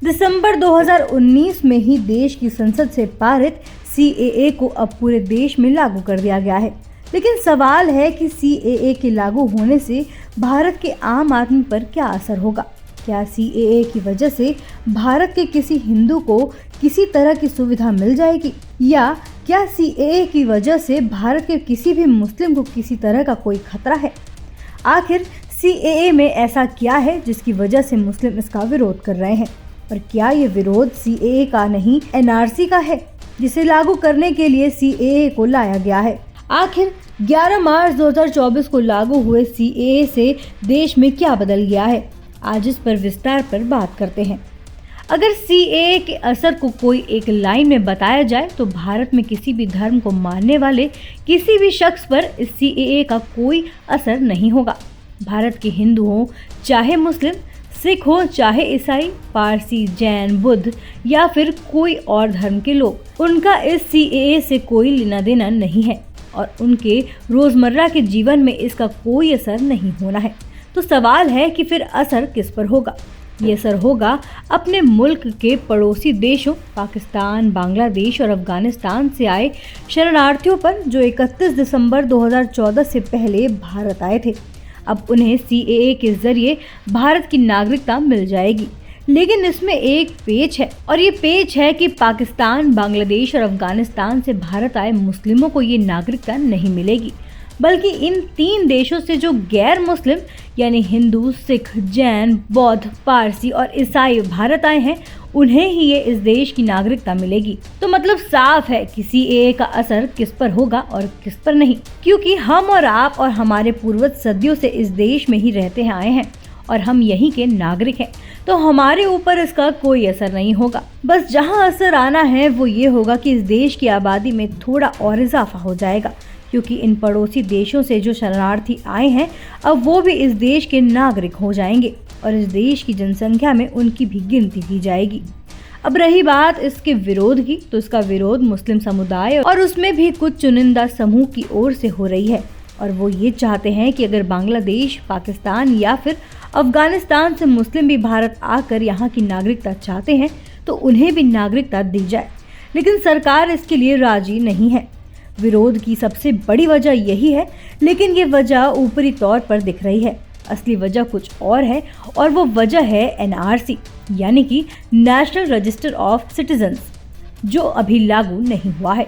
दिसंबर 2019 में ही देश की संसद से पारित CAA को अब पूरे देश में लागू कर दिया गया है। लेकिन सवाल है कि CAA के लागू होने से भारत के आम आदमी पर क्या असर होगा। क्या CAA की वजह से भारत के किसी हिंदू को किसी तरह की सुविधा मिल जाएगी, या क्या CAA की वजह से भारत के किसी भी मुस्लिम को किसी तरह का कोई खतरा है। आखिर CAA में ऐसा क्या है जिसकी वजह से मुस्लिम इसका विरोध कर रहे हैं, और क्या ये विरोध CAA का नहीं NRC का है, जिसे लागू करने के लिए CAA को लाया गया है। आखिर 11 मार्च 2024 को लागू हुए CAA से देश में क्या बदल गया है, आज इस पर विस्तार पर बात करते हैं। अगर CAA के असर को कोई एक लाइन में बताया जाए तो भारत में किसी भी धर्म को मानने वाले किसी भी शख्स पर इस CAA का कोई असर नहीं होगा। भारत के हिंदू हो चाहे मुस्लिम, सिख हो चाहे ईसाई, पारसी, जैन, बुद्ध या फिर कोई और धर्म के लोग, उनका इस CAA से कोई लेना देना नहीं है और उनके रोजमर्रा के जीवन में इसका कोई असर नहीं होना है। तो सवाल है कि फिर असर किस पर होगा। ये असर होगा अपने मुल्क के पड़ोसी देशों पाकिस्तान, बांग्लादेश और अफगानिस्तान से आए शरणार्थियों पर, जो 31 दिसंबर 2014 से पहले भारत आए थे। अब उन्हें CAA के जरिए भारत की नागरिकता मिल जाएगी। लेकिन इसमें एक पेच है, और ये पेच है कि पाकिस्तान, बांग्लादेश और अफगानिस्तान से भारत आए मुस्लिमों को ये नागरिकता नहीं मिलेगी, बल्कि इन 3 देशों से जो गैर मुस्लिम यानी हिंदू, सिख, जैन, बौद्ध, पारसी और ईसाई भारत आए हैं, उन्हें ही ये इस देश की नागरिकता मिलेगी। तो मतलब साफ है कि CAA का असर किस पर होगा और किस पर नहीं, क्योंकि हम और आप और हमारे पूर्वज सदियों से इस देश में ही रहते आए हैं और हम यहीं के नागरिक हैं, तो हमारे ऊपर इसका कोई असर नहीं होगा। बस जहां असर आना है वो ये होगा कि इस देश की आबादी में थोड़ा और इजाफा हो जाएगा, क्योंकि इन पड़ोसी देशों से जो शरणार्थी आए हैं अब वो भी इस देश के नागरिक हो जाएंगे और इस देश की जनसंख्या में उनकी भी गिनती की जाएगी। अब रही बात इसके विरोध की, तो इसका विरोध मुस्लिम समुदाय और उसमें भी कुछ चुनिंदा समूह की ओर से हो रही है, और वो ये चाहते हैं कि अगर बांग्लादेश, पाकिस्तान या फिर अफगानिस्तान से मुस्लिम भी भारत आकर यहाँ की नागरिकता चाहते हैं तो उन्हें भी नागरिकता दी जाए। लेकिन सरकार इसके लिए राजी नहीं है। विरोध की सबसे बड़ी वजह यही है, लेकिन ये वजह ऊपरी तौर पर दिख रही है। असली वजह कुछ और है, और वो वजह है NRC यानी कि नेशनल रजिस्टर ऑफ सिटीजन्स, जो अभी लागू नहीं हुआ है।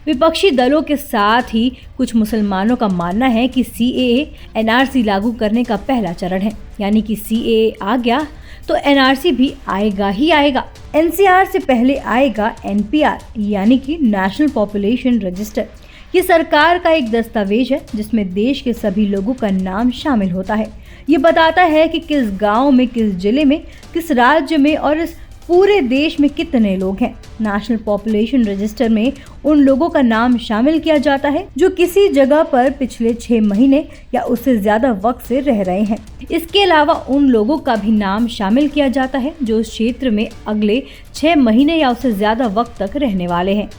विपक्षी दलों के साथ ही कुछ मुसलमानों का मानना है कि CAA NRC लागू करने का पहला चरण है, यानी कि CAA आ गया तो NRC भी आएगा ही आएगा। NCR से पहले आएगा NPR यानी कि नेशनल पॉपुलेशन रजिस्टर। ये सरकार का एक दस्तावेज है जिसमें देश के सभी लोगों का नाम शामिल होता है। ये बताता है कि किस गांव में, किस जिले में, किस राज्य में और इस पूरे देश में कितने लोग हैं। नेशनल पॉपुलेशन रजिस्टर में उन लोगों का नाम शामिल किया जाता है जो किसी जगह पर पिछले 6 महीने या उससे ज्यादा वक्त से रह रहे हैं। इसके अलावा उन लोगों का भी नाम शामिल किया जाता है जो उस क्षेत्र में अगले 6 महीने या उससे ज्यादा वक्त तक रहने वाले हैं।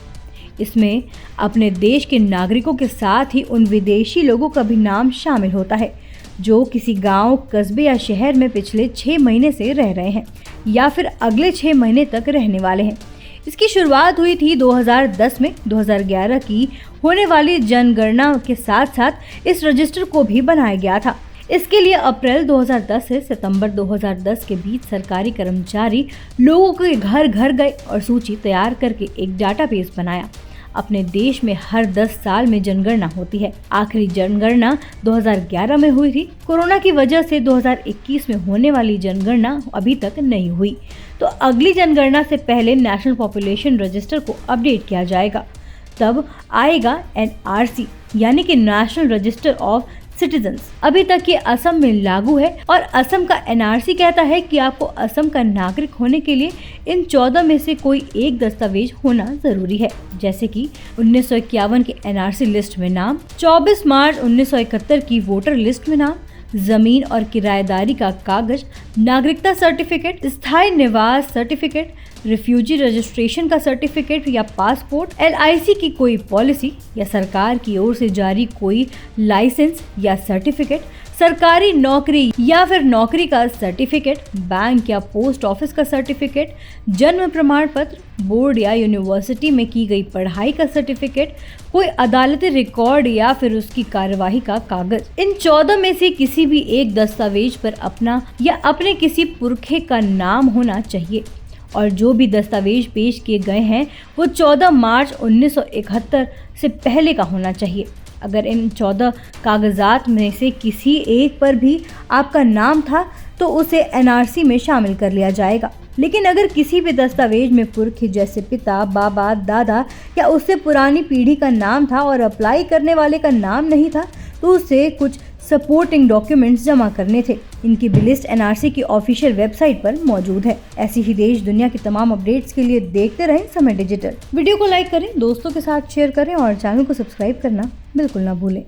इसमें अपने देश के नागरिकों के साथ ही उन विदेशी लोगों का भी नाम शामिल होता है जो किसी गांव, कस्बे या शहर में पिछले 6 महीने से रह रहे हैं या फिर अगले 6 महीने तक रहने वाले हैं। इसकी शुरुआत हुई थी 2010 में। 2011 की होने वाली जनगणना के साथ साथ इस रजिस्टर को भी बनाया गया था। इसके लिए अप्रैल 2010 से सितंबर 2010 के बीच सरकारी कर्मचारी लोगों के घर घर गए और सूची तैयार करके एक डाटाबेस बनाया। अपने देश में हर 10 साल में जनगणना होती है। आखिरी जनगणना 2011 में हुई थी। कोरोना की वजह से 2021 में होने वाली जनगणना अभी तक नहीं हुई, तो अगली जनगणना से पहले नेशनल पॉपुलेशन रजिस्टर को अपडेट किया जाएगा। तब आएगा NRC यानी कि नेशनल रजिस्टर ऑफ सिटीजन्स। अभी तक ये असम में लागू है और असम का NRC कहता है कि आपको असम का नागरिक होने के लिए इन 14 में से कोई एक दस्तावेज होना जरूरी है, जैसे कि 1951 के NRC लिस्ट में नाम, 24 मार्च 1971 की वोटर लिस्ट में नाम, जमीन और किराएदारी का कागज, नागरिकता सर्टिफिकेट, स्थायी निवास सर्टिफिकेट, रिफ्यूजी रजिस्ट्रेशन का सर्टिफिकेट या पासपोर्ट, LIC की कोई पॉलिसी या सरकार की ओर से जारी कोई लाइसेंस या सर्टिफिकेट, सरकारी नौकरी या फिर नौकरी का सर्टिफिकेट, बैंक या पोस्ट ऑफिस का सर्टिफिकेट, जन्म प्रमाण पत्र, बोर्ड या यूनिवर्सिटी में की गई पढ़ाई का सर्टिफिकेट, कोई अदालती रिकॉर्ड या फिर उसकी कार्यवाही का कागज। इन 14 में से किसी भी एक दस्तावेज पर अपना या अपने किसी पुरखे का नाम होना चाहिए और जो भी दस्तावेज पेश किए गए हैं वो 14 मार्च 1971 से पहले का होना चाहिए। अगर इन 14 कागजात में से किसी एक पर भी आपका नाम था तो उसे एनआरसी में शामिल कर लिया जाएगा। लेकिन अगर किसी भी दस्तावेज में पुरखे जैसे पिता, बाबा, दादा या उससे पुरानी पीढ़ी का नाम था और अप्लाई करने वाले का नाम नहीं था तो उसे कुछ सपोर्टिंग डॉक्यूमेंट्स जमा करने थे। इनकी भी लिस्ट एनआरसी की ऑफिशियल वेबसाइट पर मौजूद है। ऐसी ही देश दुनिया की तमाम अपडेट्स के लिए देखते रहें समय डिजिटल। वीडियो को लाइक करें, दोस्तों के साथ शेयर करें और चैनल को सब्सक्राइब करना बिल्कुल ना भूलें।